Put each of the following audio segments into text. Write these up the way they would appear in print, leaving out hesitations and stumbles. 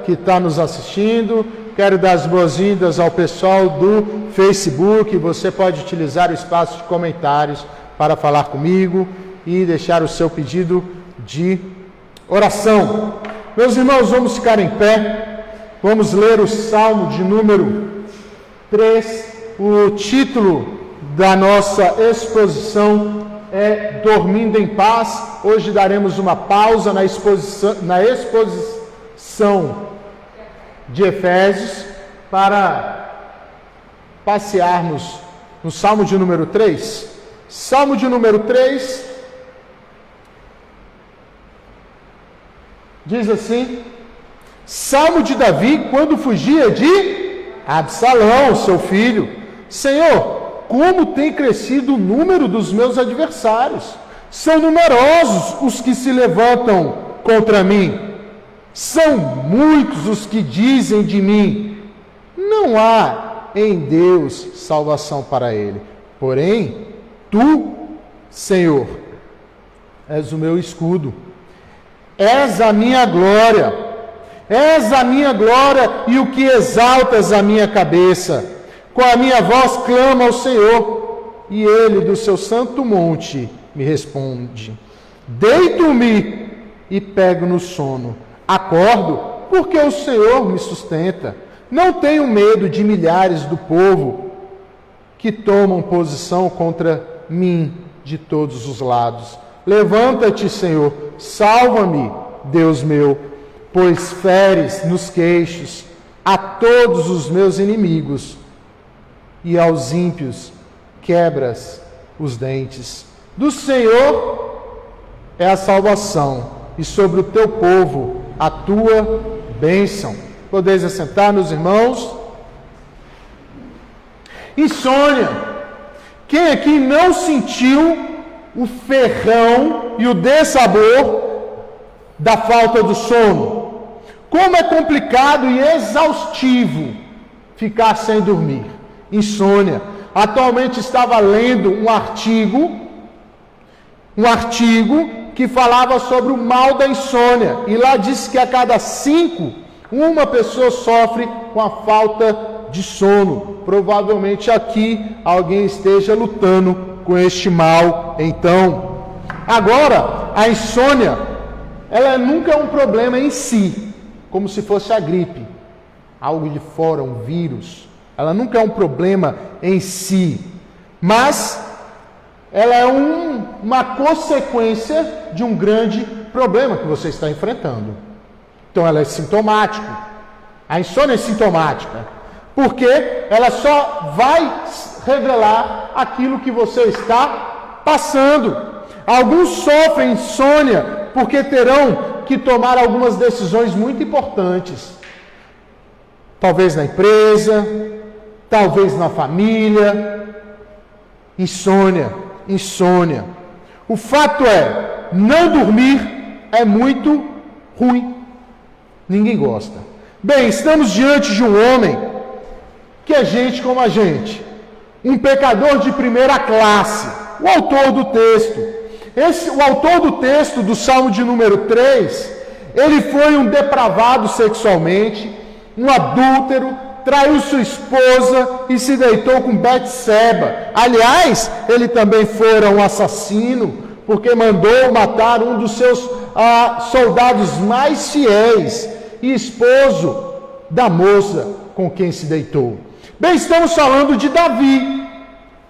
que está nos assistindo. Quero dar as boas-vindas ao pessoal do Facebook. Você pode utilizar o espaço de comentários para falar comigo e deixar o seu pedido de oração. Meus irmãos, vamos ficar em pé. Vamos ler o Salmo de número 3. O título da nossa exposição é Dormindo em Paz. Hoje daremos uma pausa na exposição de Efésios para passearmos no Salmo de número 3. Salmo de número 3 diz assim: Salmo de Davi quando fugia de Absalão, seu filho. Senhor, como tem crescido o número dos meus adversários. São numerosos os que se levantam contra mim. São muitos os que dizem de mim: não há em Deus salvação para ele. Porém, tu, Senhor, és o meu escudo. És a minha glória. És a minha glória e o que exaltas a minha cabeça. Com a minha voz clamo ao Senhor, e ele do seu santo monte me responde. Deito-me e pego no sono. Acordo, porque o Senhor me sustenta. Não tenho medo de milhares do povo que tomam posição contra mim de todos os lados. Levanta-te, Senhor, salva-me, Deus meu, pois feres nos queixos a todos os meus inimigos e aos ímpios quebras os dentes. Do Senhor é a salvação, e sobre o teu povo a tua bênção. Podeis assentar, meus irmãos. Insônia. Quem aqui não sentiu o ferrão e o dessabor da falta do sono? Como é complicado e exaustivo ficar sem dormir. Insônia. Atualmente estava lendo um artigo que falava sobre o mal da insônia, e lá diz que a cada 5, uma pessoa sofre com a falta de sono. Provavelmente aqui alguém esteja lutando com este mal. Então, agora, a insônia, ela nunca é um problema em si, como se fosse a gripe, algo de fora, um vírus. Ela nunca é um problema em si, mas ela é uma consequência de um grande problema que você está enfrentando. Então ela é sintomática. A insônia é sintomática, porque ela só vai revelar aquilo que você está passando. Alguns sofrem insônia porque terão que tomar algumas decisões muito importantes. Talvez na empresa, talvez na família. Insônia. O fato é, não dormir é muito ruim. Ninguém gosta. Bem, estamos diante de um homem que é gente como a gente. Um pecador de primeira classe. O autor do texto. O autor do texto do Salmo de número 3, ele foi um depravado sexualmente, um adúltero, traiu sua esposa e se deitou com Betseba. Aliás, ele também fora um assassino, porque mandou matar um dos seus soldados mais fiéis e esposo da moça com quem se deitou. Bem, estamos falando de Davi.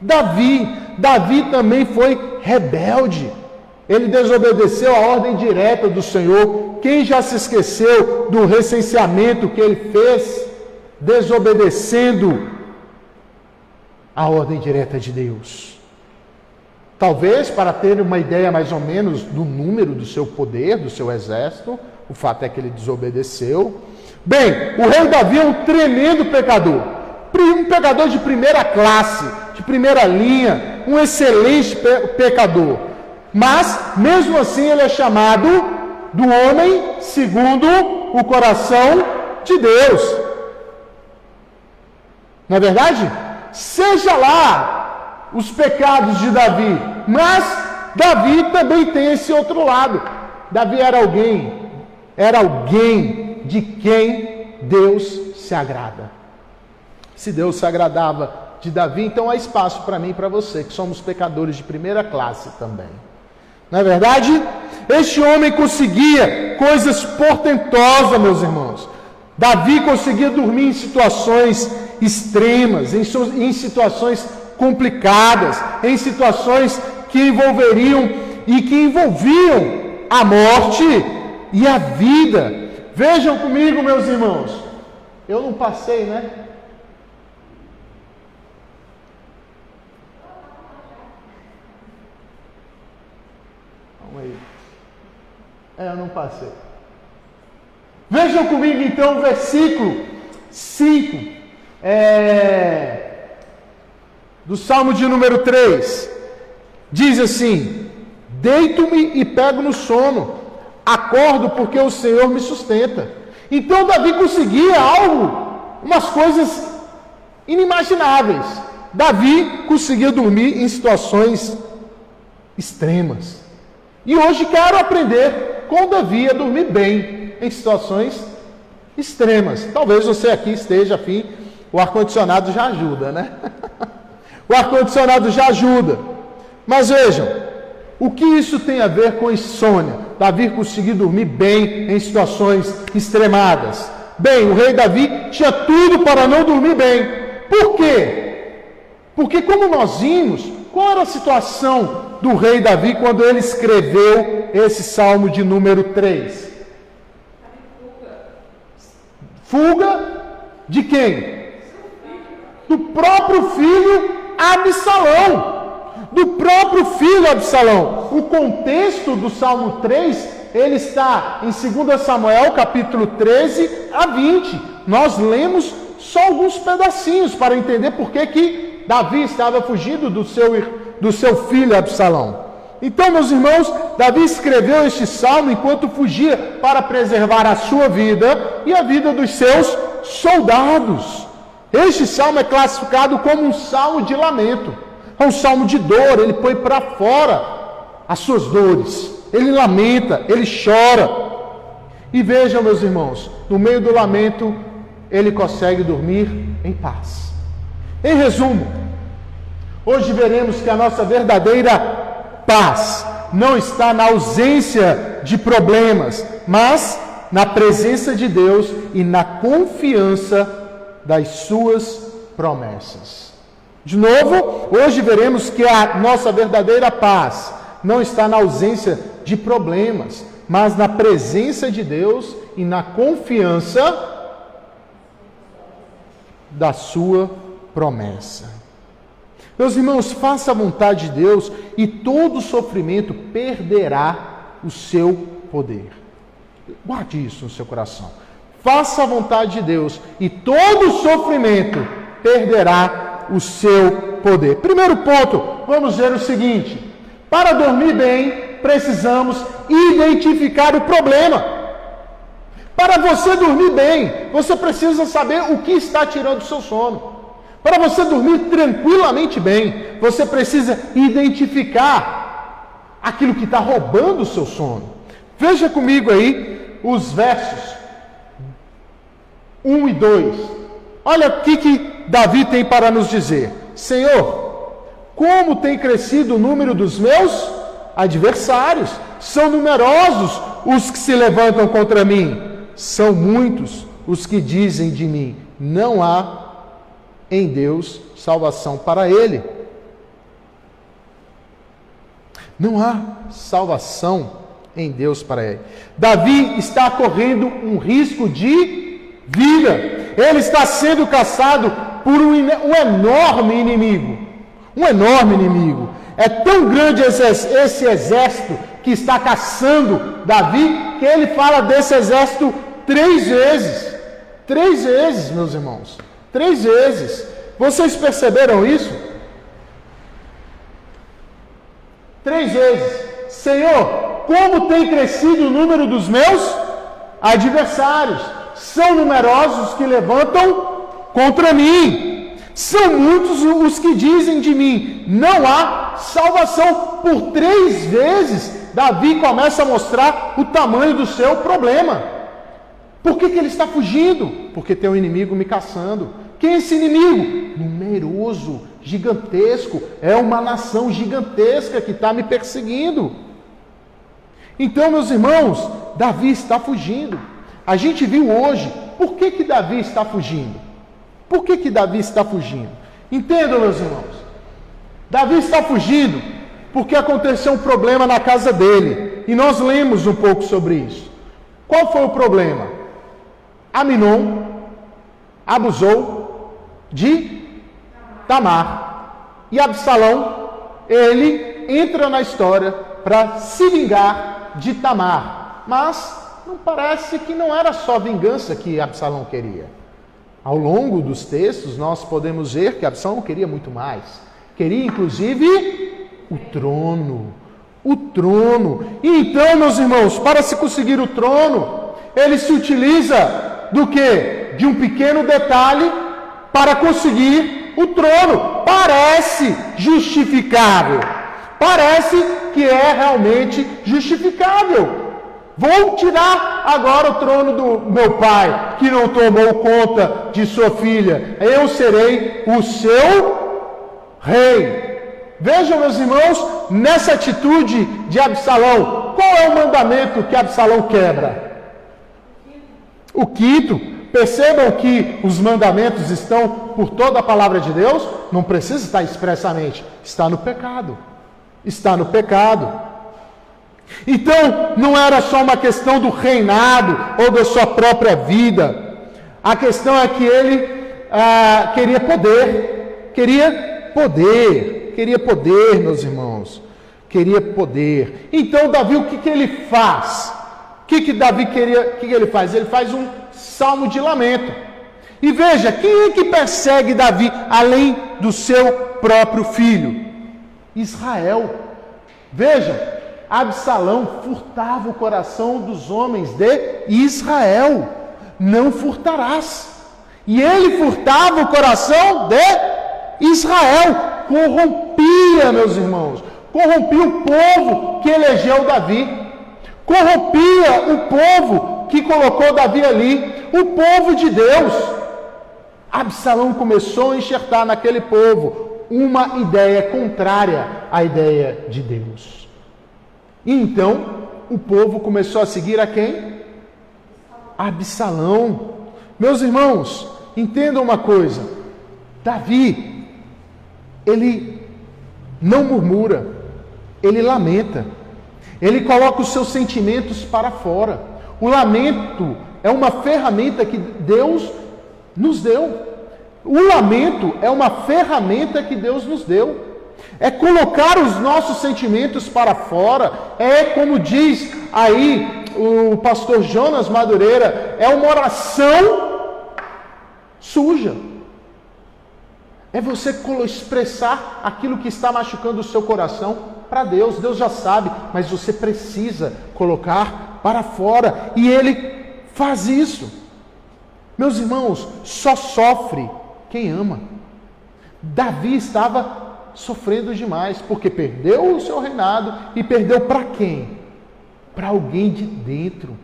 Davi também foi rebelde. Ele desobedeceu a ordem direta do Senhor. Quem já se esqueceu do recenseamento que ele fez, desobedecendo a ordem direta de Deus? Talvez para ter uma ideia mais ou menos do número do seu poder, do seu exército, o fato é que ele desobedeceu. Bem, o rei Davi é um tremendo pecador, um pecador de primeira classe, de primeira linha, um excelente pecador. Mas, mesmo assim, ele é chamado do homem segundo o coração de Deus. Não é verdade? Seja lá os pecados de Davi, mas Davi também tem esse outro lado. Davi era alguém de quem Deus se agrada. Se Deus se agradava de Davi, então há espaço para mim e para você, que somos pecadores de primeira classe também. Não é verdade? Este homem conseguia coisas portentosas, meus irmãos. Davi conseguia dormir em situações extremas, em situações complicadas, em situações que envolveriam e que envolviam a morte e a vida. Vejam comigo, meus irmãos. Eu não passei, né? Calma aí. Eu não passei. Vejam comigo então o versículo 5 do Salmo de número 3. Diz assim: deito-me e pego no sono, acordo porque o Senhor me sustenta. Então Davi conseguia umas coisas inimagináveis. Davi conseguia dormir em situações extremas. E hoje quero aprender com Davi a dormir bem em situações extremas. Talvez você aqui esteja afim, o ar-condicionado já ajuda, né? O ar-condicionado já ajuda. Mas vejam, o que isso tem a ver com insônia? Davi conseguiu dormir bem em situações extremadas. Bem, o rei Davi tinha tudo para não dormir bem. Por quê? Porque como nós vimos, qual era a situação do rei Davi quando ele escreveu esse Salmo de número 3? Fuga de quem? Do próprio filho Absalão. Do próprio filho Absalão. O contexto do Salmo 3, ele está em 2 Samuel, capítulo 13 a 20. Nós lemos só alguns pedacinhos para entender por que Davi estava fugindo do seu filho Absalão. Então, meus irmãos, Davi escreveu este salmo enquanto fugia para preservar a sua vida e a vida dos seus soldados. Este salmo é classificado como um salmo de lamento. É um salmo de dor, ele põe para fora as suas dores. Ele lamenta, ele chora. E vejam, meus irmãos, no meio do lamento, ele consegue dormir em paz. Em resumo, hoje veremos que a nossa verdadeira paz não está na ausência de problemas, mas na presença de Deus e na confiança das suas promessas. De novo, hoje veremos que a nossa verdadeira paz não está na ausência de problemas, mas na presença de Deus e na confiança da sua promessa. Meus irmãos, faça a vontade de Deus e todo sofrimento perderá o seu poder. Guarde isso no seu coração. Faça a vontade de Deus e todo sofrimento perderá o seu poder. Primeiro ponto, vamos ver o seguinte: para dormir bem, precisamos identificar o problema. Para você dormir bem, você precisa saber o que está tirando o seu sono. Para você dormir tranquilamente bem, você precisa identificar aquilo que está roubando o seu sono. Veja comigo aí os versos 1 e 2. Olha o que Davi tem para nos dizer. Senhor, como tem crescido o número dos meus adversários? São numerosos os que se levantam contra mim. São muitos os que dizem de mim: não há em Deus salvação para ele. Não há salvação em Deus para ele. Davi está correndo um risco de vida. Ele está sendo caçado por um enorme inimigo. Um enorme inimigo. É tão grande esse exército que está caçando Davi, que ele fala desse exército 3 vezes. 3 vezes, meus irmãos. 3 vezes. Vocês perceberam isso? 3 vezes. Senhor, como tem crescido o número dos meus adversários? São numerosos os que levantam contra mim. São muitos os que dizem de mim: não há salvação. Por 3 vezes, Davi começa a mostrar o tamanho do seu problema. Por que ele está fugindo? Porque tem um inimigo me caçando. Quem é esse inimigo? Numeroso, gigantesco. É uma nação gigantesca que está me perseguindo. Então, meus irmãos, Davi está fugindo. A gente viu hoje, por que Davi está fugindo? Por que Davi está fugindo? Entendam, meus irmãos. Davi está fugindo porque aconteceu um problema na casa dele. E nós lemos um pouco sobre isso. Qual foi o problema? Aminon abusou de Tamar. E Absalão, ele entra na história para se vingar de Tamar. Mas não parece que não era só vingança que Absalão queria. Ao longo dos textos, nós podemos ver que Absalão queria muito mais. Queria, inclusive, o trono. O trono. E então, meus irmãos, para se conseguir o trono, ele se utiliza do quê? De um pequeno detalhe para conseguir o trono. Parece justificável. Parece que é realmente justificável. Vou tirar agora o trono do meu pai, que não tomou conta de sua filha. Eu serei o seu rei. Vejam, meus irmãos, nessa atitude de Absalão, qual é o mandamento que Absalão quebra? O quinto. Percebam que os mandamentos estão por toda a palavra de Deus, não precisa estar expressamente, está no pecado. Está no pecado. Então, não era só uma questão do reinado ou da sua própria vida. A questão é que ele queria poder. Queria poder, meus irmãos. Queria poder. Então, Davi, o que ele faz? O que Davi queria? O que ele faz? Ele faz um salmo de lamento. E veja, quem é que persegue Davi além do seu próprio filho? Israel. Veja. Absalão furtava o coração dos homens de Israel. Não furtarás. E ele furtava o coração de Israel. Corrompia, meus irmãos. Corrompia o povo que elegeu Davi. Corrompia o povo que colocou Davi ali. O povo de Deus. Absalão começou a enxertar naquele povo uma ideia contrária à ideia de Deus. E então, o povo começou a seguir a quem? Absalão. Meus irmãos, entendam uma coisa. Davi, ele não murmura, ele lamenta. Ele coloca os seus sentimentos para fora. O lamento é uma ferramenta que Deus nos deu. O lamento é uma ferramenta que Deus nos deu. É colocar os nossos sentimentos para fora. É como diz aí o pastor Jonas Madureira, é uma oração suja. É você expressar aquilo que está machucando o seu coração para Deus. Deus já sabe, mas você precisa colocar para fora. E ele faz isso. Meus irmãos, só sofre quem ama. Davi estava sofrendo demais, porque perdeu o seu reinado e perdeu para quem? Para alguém de dentro.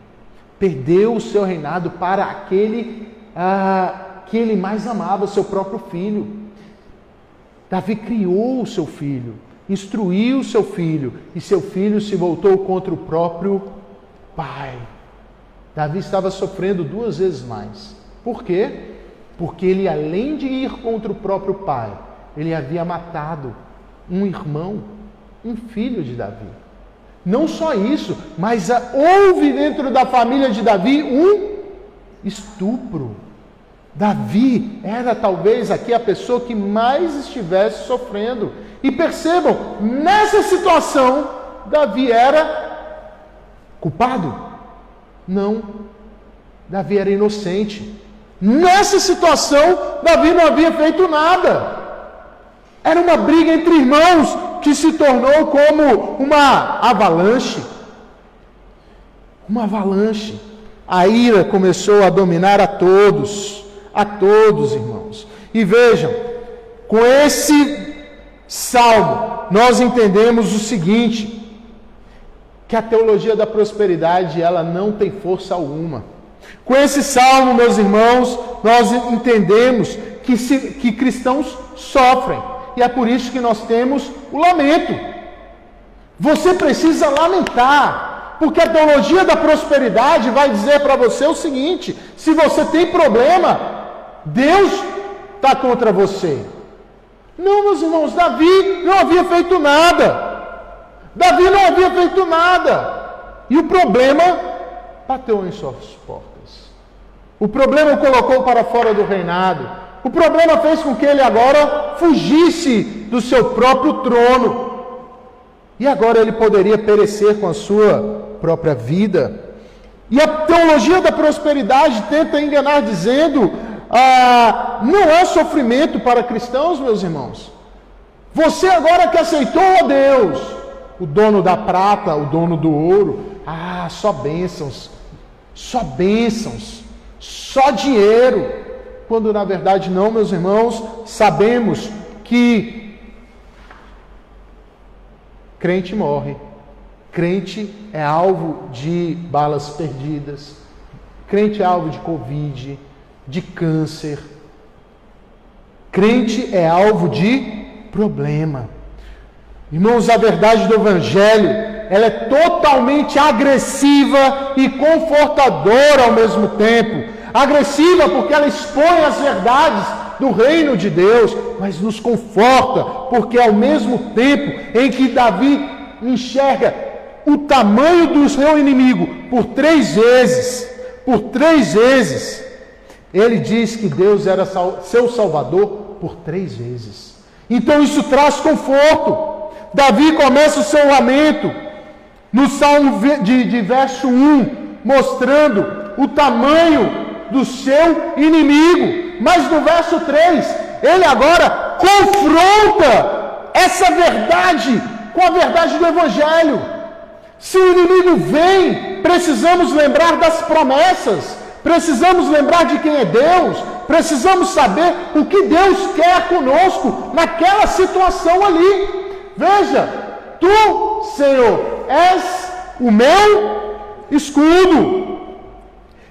Perdeu o seu reinado para aquele que ele mais amava, seu próprio filho. Davi criou o seu filho, instruiu o seu filho, e seu filho se voltou contra o próprio pai. Davi estava sofrendo 2 vezes mais. Por quê? Porque ele, além de ir contra o próprio pai, ele havia matado um irmão, um filho de Davi. Não só isso, mas houve dentro da família de Davi um estupro. Davi era talvez aqui a pessoa que mais estivesse sofrendo. E percebam, nessa situação, Davi era culpado? Não. Davi era inocente. Nessa situação, Davi não havia feito nada. Era uma briga entre irmãos que se tornou como uma avalanche. Uma avalanche. A ira começou a dominar a todos, irmãos. E vejam, com esse salmo, nós entendemos o seguinte, que a teologia da prosperidade, ela não tem força alguma. Com esse salmo, meus irmãos, nós entendemos que cristãos sofrem. E é por isso que nós temos o lamento. Você precisa lamentar, porque a teologia da prosperidade vai dizer para você o seguinte: se você tem problema, Deus está contra você. Não, meus irmãos, Davi não havia feito nada. Davi não havia feito nada. E o problema bateu em suas portas. O problema o colocou para fora do reinado. O problema fez com que ele agora fugisse do seu próprio trono. E agora ele poderia perecer com a sua própria vida. E a teologia da prosperidade tenta enganar dizendo: não há sofrimento para cristãos, meus irmãos. Você agora que aceitou a Deus, o dono da prata, o dono do ouro, só bênçãos, só dinheiro. Quando na verdade não, meus irmãos, sabemos que crente morre, crente é alvo de balas perdidas, crente é alvo de Covid, de câncer, crente é alvo de problema. Irmãos, a verdade do Evangelho, ela é totalmente agressiva e confortadora ao mesmo tempo. Agressiva porque ela expõe as verdades do reino de Deus, mas nos conforta porque ao mesmo tempo em que Davi enxerga o tamanho do seu inimigo por 3 vezes, ele diz que Deus era seu salvador por 3 vezes. Então isso traz conforto. Davi começa o seu lamento no Salmo de verso 1, mostrando o tamanho do seu inimigo. Mas no verso 3, ele agora confronta essa verdade com a verdade do Evangelho. Se o inimigo vem, precisamos lembrar das promessas, precisamos lembrar de quem é Deus, precisamos saber o que Deus quer conosco naquela situação ali. Veja, tu, Senhor, és o meu escudo,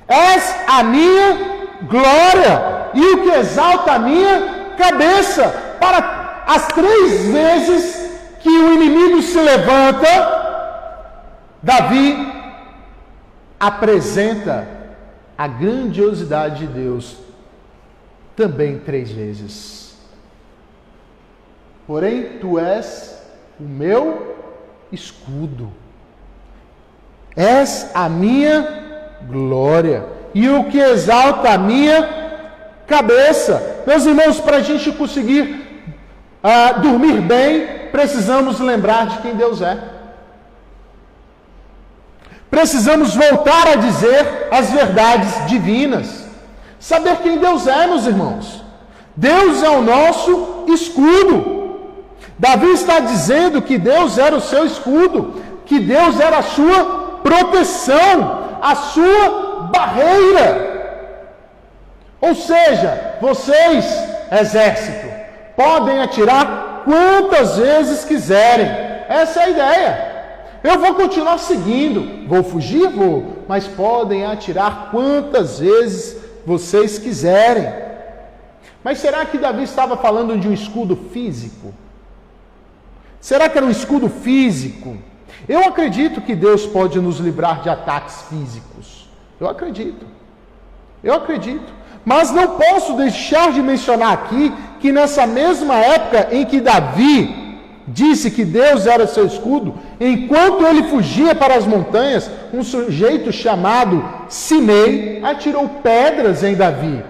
és a minha glória e o que exalta a minha cabeça. Para as 3 vezes que o inimigo se levanta, Davi apresenta a grandiosidade de Deus também 3 vezes. Porém, tu és o meu escudo, és a minha glória e o que exalta a minha cabeça. Meus irmãos, para a gente conseguir dormir bem, precisamos lembrar de quem Deus é. Precisamos voltar a dizer as verdades divinas. Saber quem Deus é, meus irmãos. Deus é o nosso escudo. Davi está dizendo que Deus era o seu escudo, que Deus era a sua proteção, a sua barreira. Ou seja, vocês, exército, podem atirar quantas vezes quiserem. Essa é a ideia. Eu vou continuar seguindo, vou fugir, mas podem atirar quantas vezes vocês quiserem. Mas será que Davi estava falando de um escudo físico? Será que era um escudo físico? Eu acredito que Deus pode nos livrar de ataques físicos. Eu acredito. Mas não posso deixar de mencionar aqui que nessa mesma época em que Davi disse que Deus era seu escudo, enquanto ele fugia para as montanhas, um sujeito chamado Simei atirou pedras em Davi.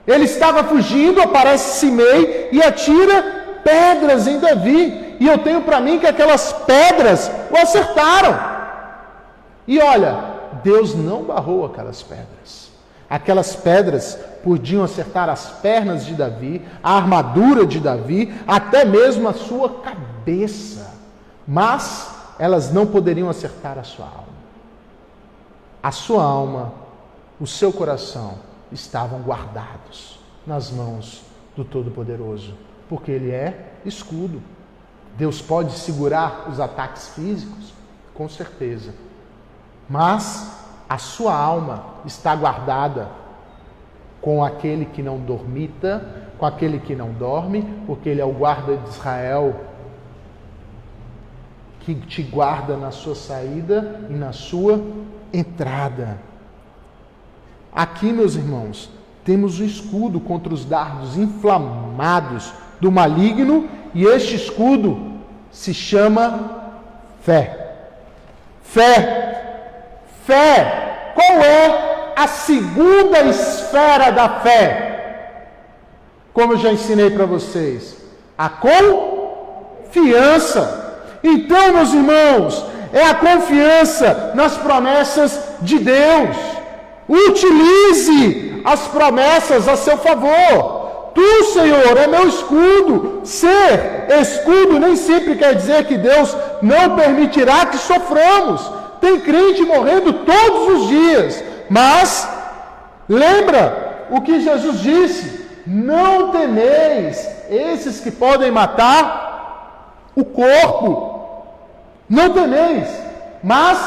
Ele estava fugindo, aparece Simei e atira pedras em Davi. E eu tenho para mim que aquelas pedras o acertaram. E olha, Deus não barrou aquelas pedras. Aquelas pedras podiam acertar as pernas de Davi, a armadura de Davi, até mesmo a sua cabeça. Mas elas não poderiam acertar a sua alma. A sua alma, o seu coração estavam guardados nas mãos do Todo-Poderoso, porque Ele é escudo. Deus pode segurar os ataques físicos? Com certeza. Mas a sua alma está guardada com aquele que não dormita, com aquele que não dorme, porque ele é o guarda de Israel, que te guarda na sua saída e na sua entrada. Aqui, meus irmãos, temos um escudo contra os dardos inflamados do maligno, e este escudo se chama fé. Fé. Fé. Qual é a segunda esfera da fé? Como eu já ensinei para vocês, a confiança. Então, meus irmãos, é a confiança nas promessas de Deus. Utilize as promessas a seu favor. Tu, Senhor, é meu escudo. Ser escudo nem sempre quer dizer que Deus não permitirá que soframos. Tem crente morrendo todos os dias. Mas, lembra o que Jesus disse: não temeis esses que podem matar o corpo. Não temeis, mas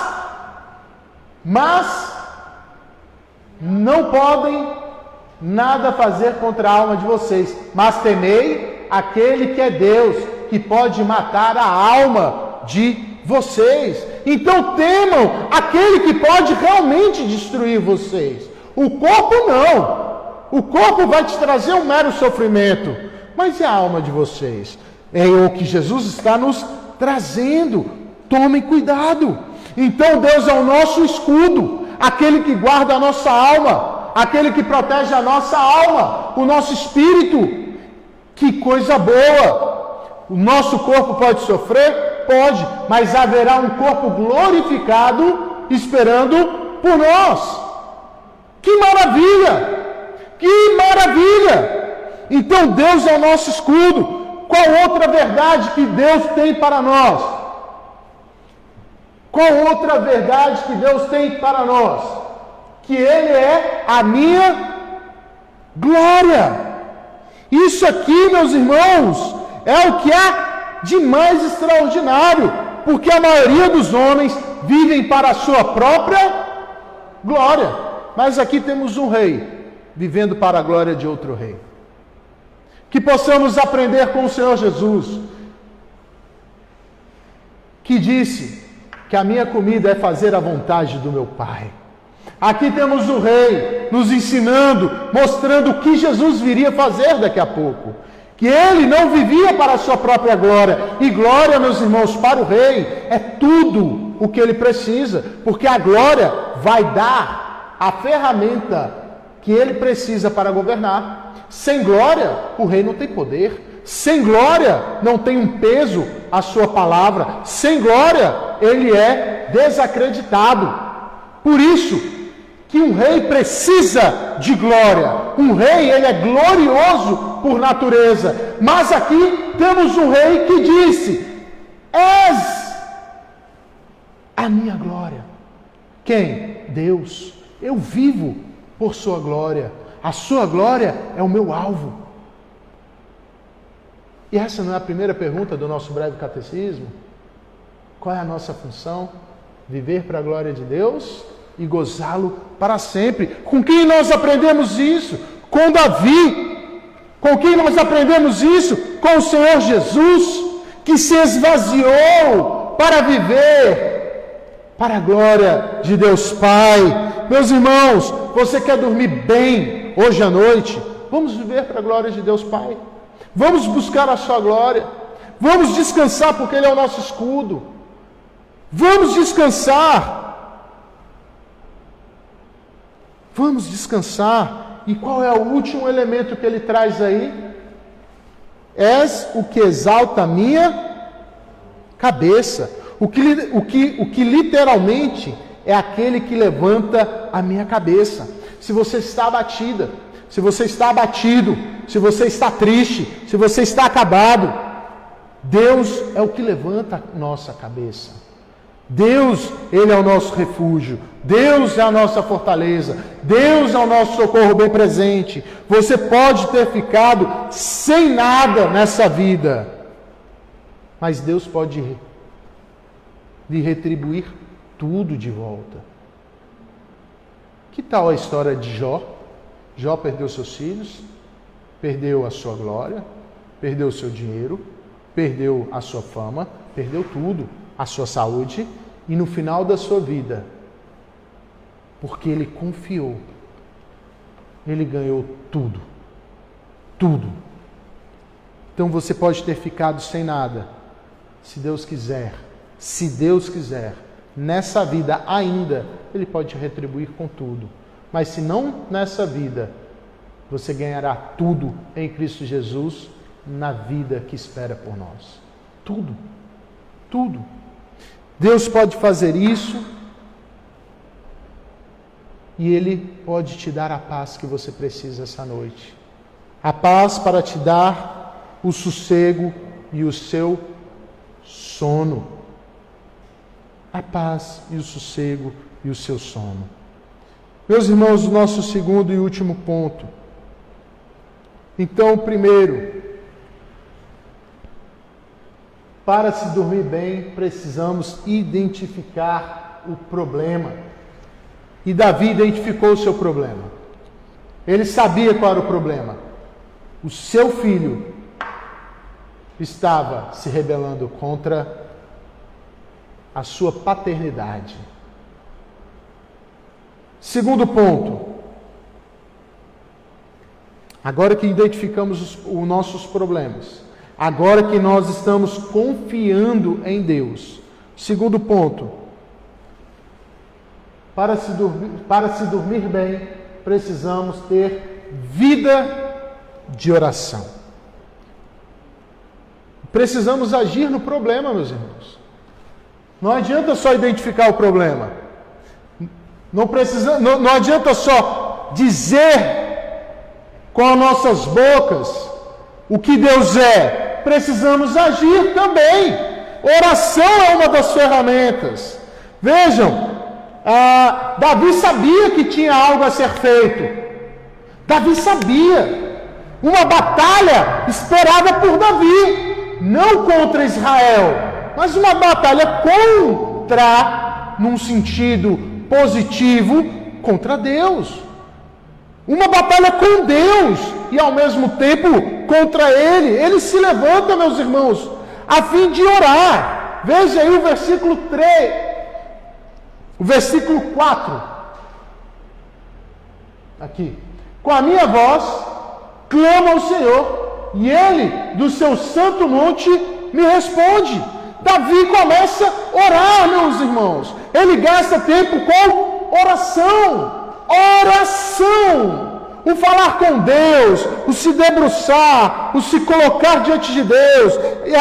não podem nada fazer contra a alma de vocês. Mas temei aquele que é Deus, que pode matar a alma de vocês. Então temam aquele que pode realmente destruir vocês. O corpo não. O corpo vai te trazer um mero sofrimento. Mas e a alma de vocês? É o que Jesus está nos trazendo. Tomem cuidado. Então Deus é o nosso escudo, aquele que guarda a nossa alma, aquele que protege a nossa alma, o nosso espírito. Que coisa boa! O nosso corpo pode sofrer? Pode, mas haverá um corpo glorificado esperando por nós. Que maravilha! Que maravilha! Então Deus é o nosso escudo. Qual outra verdade que Deus tem para nós? Qual outra verdade que Deus tem para nós? Que Ele é a minha glória. Isso aqui, meus irmãos, é o que há de mais extraordinário, porque a maioria dos homens vivem para a sua própria glória. Mas aqui temos um rei vivendo para a glória de outro rei. Que possamos aprender com o Senhor Jesus, que disse que a minha comida é fazer a vontade do meu Pai. Aqui temos o rei nos ensinando, mostrando o que Jesus viria fazer daqui a pouco. Que ele não vivia para a sua própria glória. E glória, meus irmãos, para o rei é tudo o que ele precisa. Porque a glória vai dar a ferramenta que ele precisa para governar. Sem glória, o rei não tem poder. Sem glória, não tem um peso a sua palavra. Sem glória, ele é desacreditado. Por isso que um rei precisa de glória. Um rei, ele é glorioso por natureza. Mas aqui temos um rei que disse: és a minha glória. Quem? Deus. Eu vivo por sua glória. A sua glória é o meu alvo. E essa não é a primeira pergunta do nosso breve catecismo? Qual é a nossa função? Viver para a glória de Deus e gozá-lo para sempre. Com quem nós aprendemos isso? Com Davi. Com quem nós aprendemos isso? Com o Senhor Jesus, que se esvaziou para viver para a glória de Deus Pai. Meus irmãos, você quer dormir bem hoje à noite? Vamos viver para a glória de Deus Pai. Vamos buscar a sua glória. Vamos descansar, porque Ele é o nosso escudo. Vamos descansar. Vamos descansar. E qual é o último elemento que Ele traz aí? És o que exalta a minha cabeça. O que literalmente é aquele que levanta a minha cabeça. Se você está abatida, se você está abatido, se você está triste, se você está acabado, Deus é o que levanta a nossa cabeça. Deus, Ele é o nosso refúgio. Deus é a nossa fortaleza. Deus é o nosso socorro bem presente. Você pode ter ficado sem nada nessa vida, mas Deus pode lhe retribuir tudo de volta. Que tal a história de Jó? Jó perdeu seus filhos, perdeu a sua glória, perdeu o seu dinheiro, perdeu a sua fama, perdeu tudo, a sua saúde, e no final da sua vida, porque ele confiou, ele ganhou tudo. Tudo. Então você pode ter ficado sem nada. Se Deus quiser, nessa vida ainda, Ele pode te retribuir com tudo. Mas se não nessa vida, você ganhará tudo em Cristo Jesus, na vida que espera por nós. Tudo. Tudo. Deus pode fazer isso e Ele pode te dar a paz que você precisa essa noite. A paz para te dar o sossego e o seu sono. A paz e o sossego e o seu sono. Meus irmãos, o nosso segundo e último ponto. Então, primeiro, para se dormir bem, precisamos identificar o problema. E Davi identificou o seu problema. Ele sabia qual era o problema. O seu filho estava se rebelando contra a sua paternidade. Segundo ponto. Agora que identificamos os nossos problemas, agora que nós estamos confiando em Deus. Segundo ponto. Para se dormir bem, precisamos ter vida de oração. Precisamos agir no problema, meus irmãos. Não adianta só identificar o problema. Não adianta só dizer com as nossas bocas o que Deus é. Precisamos agir também. Oração é uma das ferramentas. Vejam, Davi sabia que tinha algo a ser feito. Davi sabia. Uma batalha esperada por Davi, não contra Israel, mas uma batalha contra, num sentido positivo, contra Deus. Uma batalha com Deus e ao mesmo tempo contra Ele. Ele se levanta, meus irmãos, a fim de orar. Veja aí o versículo 3, o versículo 4. Aqui. Com a minha voz clamo ao Senhor, e Ele, do seu santo monte, me responde. Davi começa a orar, meus irmãos. Ele gasta tempo com oração. Oração. O falar com Deus, o se debruçar, o se colocar diante de Deus, e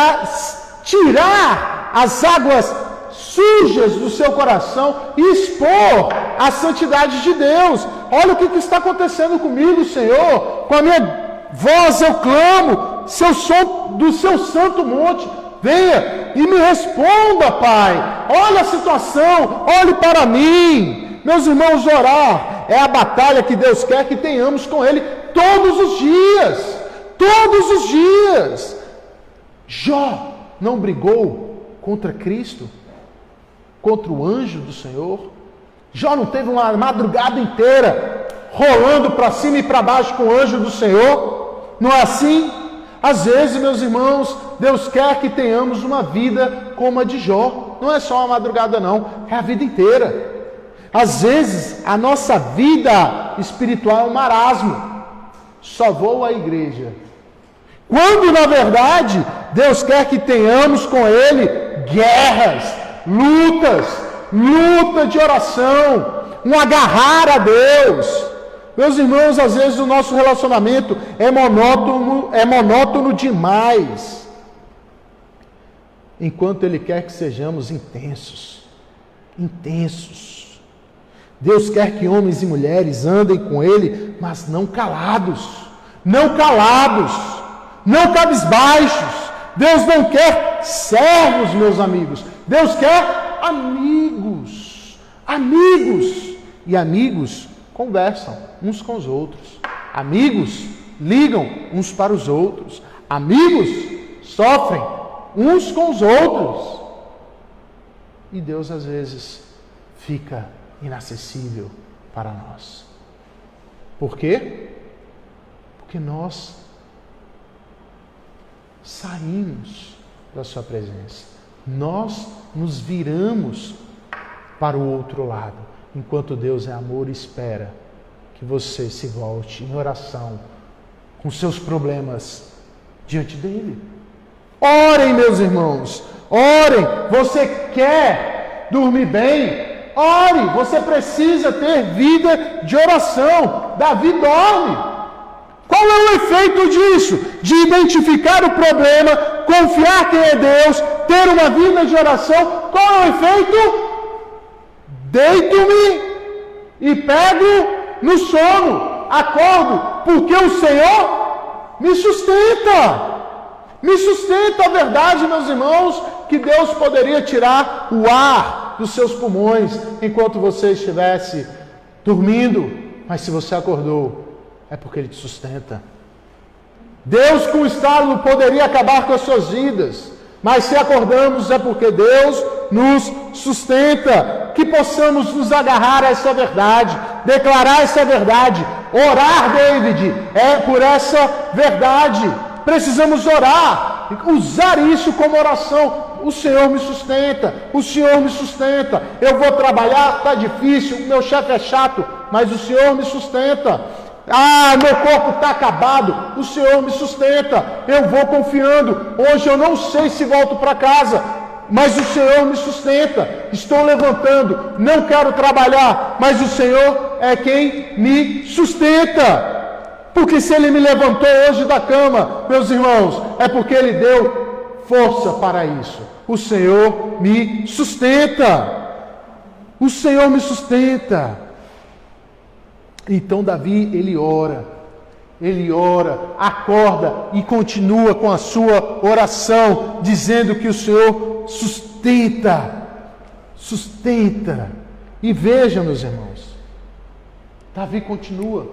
tirar as águas sujas do seu coração e expor a santidade de Deus. Olha o que está acontecendo comigo, Senhor. Com a minha voz eu clamo, do seu santo monte. Venha e me responda, Pai. Olha a situação, olhe para mim. Meus irmãos, orar é a batalha que Deus quer que tenhamos com Ele todos os dias. Todos os dias. Jó não brigou contra Cristo? Contra o anjo do Senhor? Jó não teve uma madrugada inteira rolando para cima e para baixo com o anjo do Senhor? Não é assim? Às vezes, meus irmãos, Deus quer que tenhamos uma vida como a de Jó. Não é só uma madrugada não, é a vida inteira. Às vezes, a nossa vida espiritual é um marasmo. Só vou à igreja. Quando, na verdade, Deus quer que tenhamos com Ele guerras, luta de oração, um agarrar a Deus. Meus irmãos, às vezes o nosso relacionamento é monótono demais. Enquanto Ele quer que sejamos intensos. Deus quer que homens e mulheres andem com Ele, mas não calados, não cabisbaixos. Deus não quer servos, meus amigos. Deus quer amigos. E amigos conversam uns com os outros. Amigos ligam uns para os outros. Amigos sofrem uns com os outros. E Deus às vezes fica inacessível, para nós. Por quê? Porque nós saímos da sua presença. Nós nos viramos para o outro lado, enquanto Deus é amor e espera que você se volte em oração com seus problemas diante dele. Orem, meus irmãos, orem. Você quer dormir bem? Ore. Você precisa ter vida de oração. Davi dorme. Qual é o efeito disso? De identificar o problema, confiar quem é Deus, ter uma vida de oração. Qual é o efeito? Deito-me e pego no sono, acordo, porque o Senhor me sustenta. Me sustenta. A verdade, meus irmãos, que Deus poderia tirar o ar dos seus pulmões enquanto você estivesse dormindo, mas se você acordou, é porque Ele te sustenta. Deus, com o estalo, poderia acabar com as suas vidas, mas se acordamos é porque Deus nos sustenta. Que possamos nos agarrar a essa verdade, declarar essa verdade, orar, David, é por essa verdade. Precisamos orar, usar isso como oração. O Senhor me sustenta, o Senhor me sustenta. Eu vou trabalhar, está difícil, o meu chefe é chato, mas o Senhor me sustenta. Meu corpo está acabado, o Senhor me sustenta. Eu vou confiando. Hoje eu não sei se volto para casa, mas o Senhor me sustenta. Estou levantando, não quero trabalhar, mas o Senhor é quem me sustenta. Porque se Ele me levantou hoje da cama, meus irmãos, é porque Ele deu força para isso. O Senhor me sustenta. O Senhor me sustenta. Então Davi, ele ora, acorda e continua com a sua oração, dizendo que o Senhor sustenta. E veja, meus irmãos, Davi continua: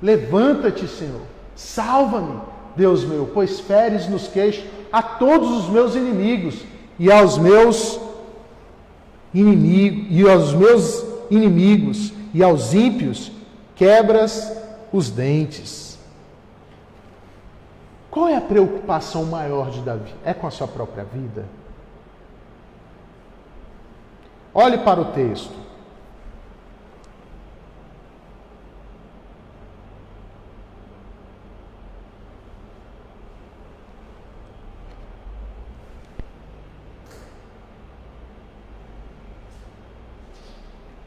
levanta-te, Senhor, salva-me, Deus meu, pois feres nos queixos a todos os meus inimigos e aos meus inimigos e aos ímpios quebras os dentes. Qual é a preocupação maior de Davi? É com a sua própria vida? Olhe para o texto.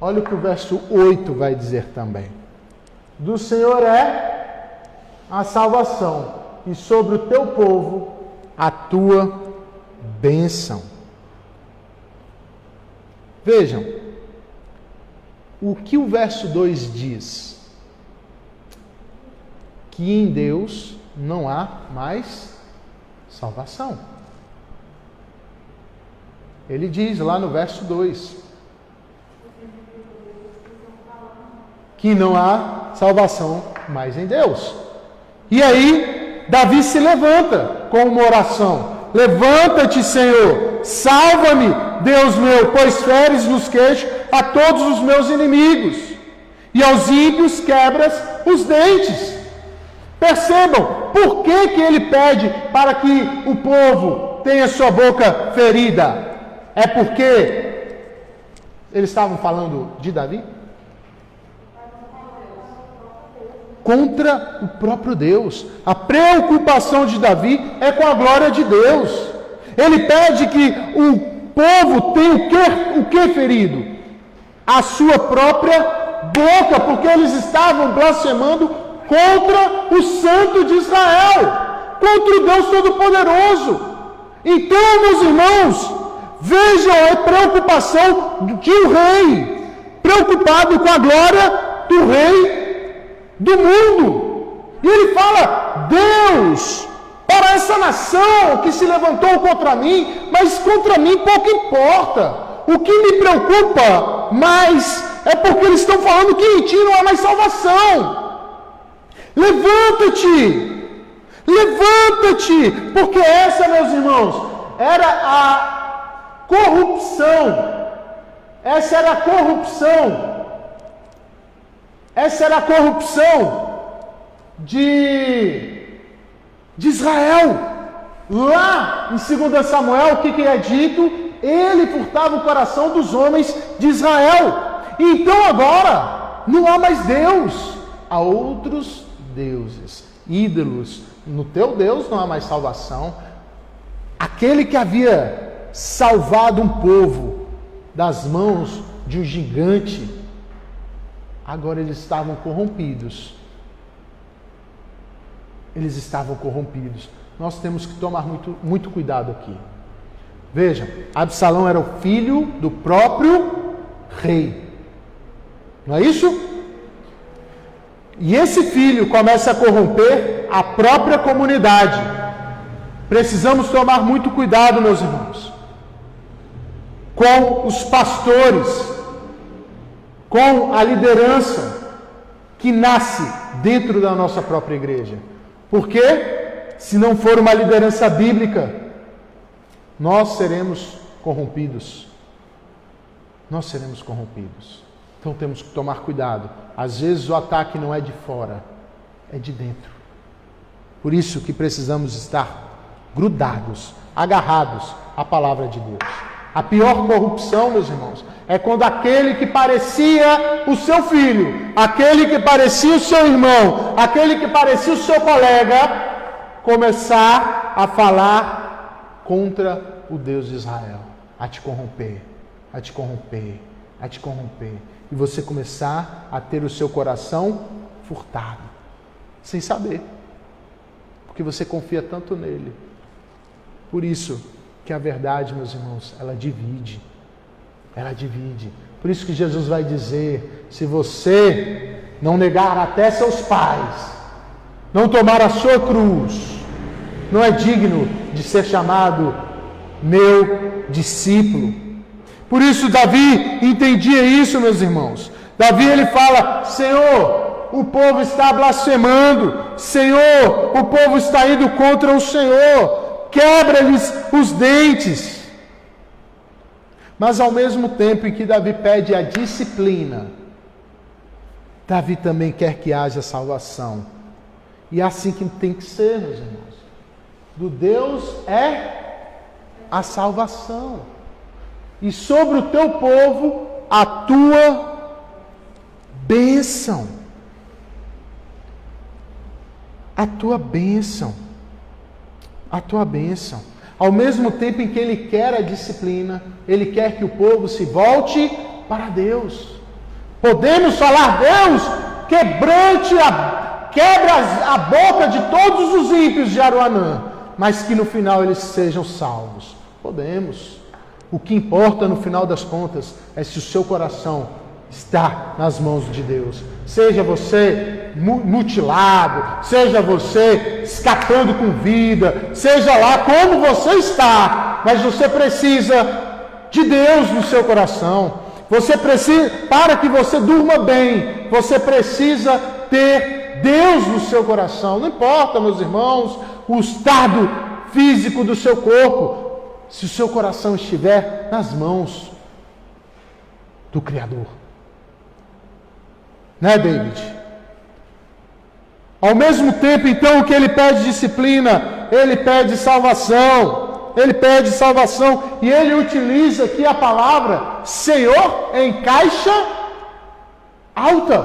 Olha o que o verso 8 vai dizer também. Do Senhor é a salvação, e sobre o teu povo a tua bênção. Vejam, o que o verso 2 diz? Que em Deus não há mais salvação. Ele diz lá no verso 2 que não há salvação mais em Deus. E aí, Davi se levanta com uma oração: levanta-te, Senhor, salva-me, Deus meu, pois feres nos queixos a todos os meus inimigos, e aos ímpios quebras os dentes. Percebam, por que ele pede para que o povo tenha sua boca ferida? É porque eles estavam falando de Davi? Contra o próprio Deus. A preocupação de Davi é com a glória de Deus. Ele pede que o povo tenha o que ferido? A sua própria boca, porque eles estavam blasfemando contra o Santo de Israel, contra o Deus Todo-Poderoso. Então, meus irmãos, vejam a preocupação de um rei, preocupado com a glória do rei do mundo. E ele fala: Deus, para essa nação que se levantou contra mim, mas contra mim pouco importa. O que me preocupa mais é porque eles estão falando que em ti não há mais salvação. Levanta-te, porque essa, meus irmãos, era a corrupção. Essa era a corrupção Essa era a corrupção de Israel. Lá em 2 Samuel, o que é dito? Ele furtava o coração dos homens de Israel. Então agora, não há mais Deus. Há outros deuses, ídolos. No teu Deus não há mais salvação. Aquele que havia salvado um povo das mãos de um gigante, agora eles estavam corrompidos. Eles estavam corrompidos. Nós temos que tomar muito cuidado aqui. Veja, Absalão era o filho do próprio rei. Não é isso? E esse filho começa a corromper a própria comunidade. Precisamos tomar muito cuidado, meus irmãos, com os pastores, com a liderança que nasce dentro da nossa própria igreja. Porque, se não for uma liderança bíblica, nós seremos corrompidos. Nós seremos corrompidos. Então temos que tomar cuidado. Às vezes o ataque não é de fora, é de dentro. Por isso que precisamos estar grudados, agarrados à palavra de Deus. A pior corrupção, meus irmãos, é quando aquele que parecia o seu filho, aquele que parecia o seu irmão, aquele que parecia o seu colega, começar a falar contra o Deus de Israel, a te corromper, a te corromper, a te corromper. E você começar a ter o seu coração furtado, sem saber, porque você confia tanto nele. Por isso que a verdade, meus irmãos, ela divide. Ela divide. Por isso que Jesus vai dizer: se você não negar até seus pais, não tomar a sua cruz, não é digno de ser chamado meu discípulo. Por isso Davi entendia isso, meus irmãos. Davi, ele fala: Senhor, o povo está blasfemando. Senhor, o povo está indo contra o Senhor. Quebra-lhes os dentes. Mas ao mesmo tempo em que Davi pede a disciplina, Davi também quer que haja salvação. E é assim que tem que ser, meus irmãos. Do Deus é a salvação. E sobre o teu povo a tua bênção. A tua bênção. A tua bênção. Ao mesmo tempo em que ele quer a disciplina, ele quer que o povo se volte para Deus. Podemos falar: Deus, quebra a boca de todos os ímpios de Aruanã, mas que no final eles sejam salvos. Podemos. O que importa no final das contas é se o seu coração está nas mãos de Deus. Seja você mutilado, seja você escapando com vida, seja lá como você está, mas você precisa de Deus no seu coração. Você precisa, para que você durma bem, você precisa ter Deus no seu coração. Não importa, meus irmãos, o estado físico do seu corpo, se o seu coração estiver nas mãos do Criador. Né, David? Ao mesmo tempo, então, que ele pede disciplina, ele pede salvação. Ele pede salvação. E ele utiliza aqui a palavra Senhor em caixa alta.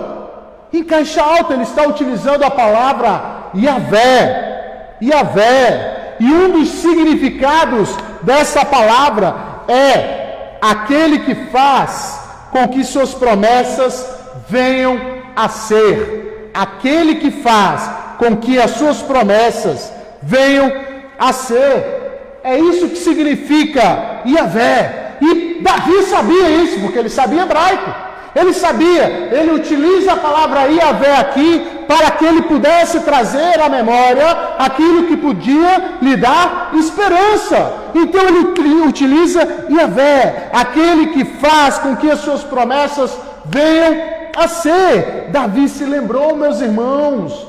Em caixa alta, ele está utilizando a palavra Yahvé. Yahvé. E um dos significados dessa palavra é aquele que faz com que suas promessas venham a ser. Aquele que faz com que as suas promessas venham a ser. É isso que significa Yahvé. E Davi sabia isso, porque ele sabia hebraico. Ele sabia, ele utiliza a palavra Yahvé aqui para que ele pudesse trazer à memória aquilo que podia lhe dar esperança. Então ele utiliza Yahvé, aquele que faz com que as suas promessas venham a ser. Davi se lembrou, meus irmãos,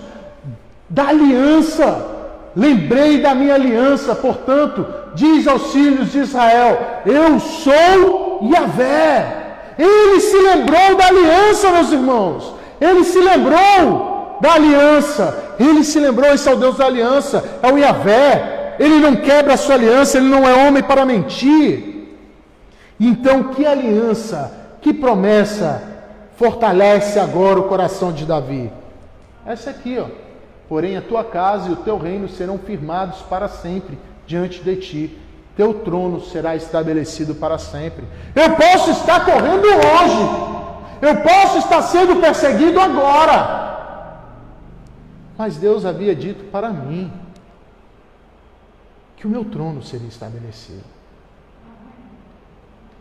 da aliança. Lembrei da minha aliança, portanto, diz aos filhos de Israel: eu sou Yahvé. Ele se lembrou da aliança, meus irmãos. Ele se lembrou da aliança. Ele se lembrou, esse é o Deus da aliança, é o Yahvé. Ele não quebra a sua aliança, ele não é homem para mentir. Então, que aliança, que promessa fortalece agora o coração de Davi? Essa aqui, ó. Porém, a tua casa e o teu reino serão firmados para sempre diante de ti. Teu trono será estabelecido para sempre. Eu posso estar correndo hoje. Eu posso estar sendo perseguido agora. Mas Deus havia dito para mim que o meu trono seria estabelecido.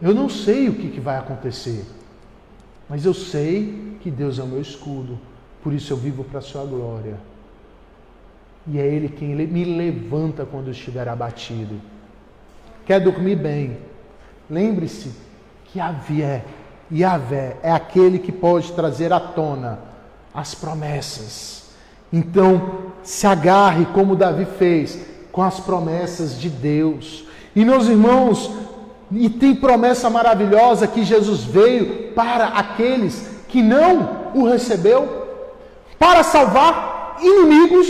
Eu não sei o que vai acontecer. Mas eu sei que Deus é o meu escudo. Por isso eu vivo para a sua glória. E é Ele quem me levanta quando eu estiver abatido. Quer dormir bem? Lembre-se que Yahvé é aquele que pode trazer à tona as promessas. Então, se agarre como Davi fez, com as promessas de Deus. E meus irmãos, e tem promessa maravilhosa que Jesus veio para aqueles que não o recebeu, para salvar inimigos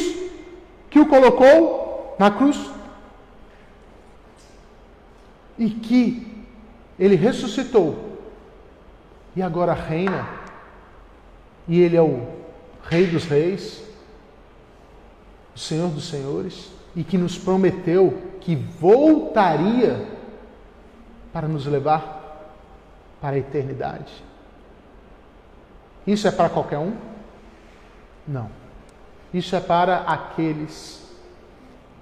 que o colocou na cruz. E que ele ressuscitou e agora reina, e ele é o Rei dos Reis, o Senhor dos Senhores, e que nos prometeu que voltaria para nos levar para a eternidade. Isso é para qualquer um? Não. Isso é para aqueles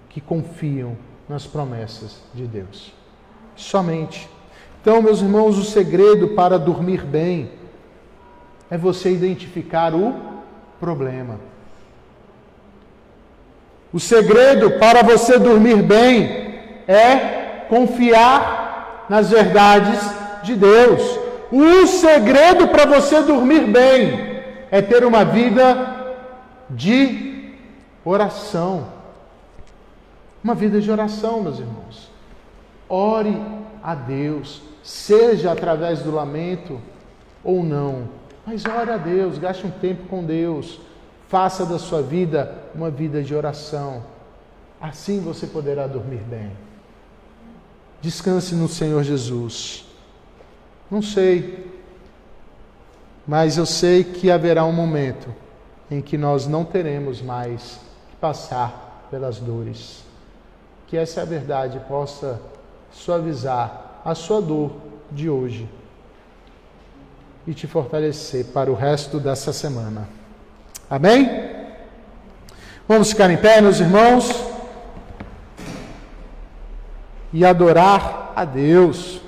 que confiam nas promessas de Deus. Somente. Então, meus irmãos, o segredo para dormir bem é você identificar o problema. O segredo para você dormir bem é confiar nas verdades de Deus. O segredo para você dormir bem é ter uma vida de oração. Uma vida de oração, meus irmãos. Ore a Deus, seja através do lamento ou não, mas ore a Deus, gaste um tempo com Deus, faça da sua vida uma vida de oração. Assim você poderá dormir bem. Descanse no Senhor Jesus. Não sei, mas eu sei que haverá um momento em que nós não teremos mais que passar pelas dores. Que essa verdade possa suavizar a sua dor de hoje e te fortalecer para o resto dessa semana. Amém? Vamos ficar em pé, meus irmãos, e adorar a Deus.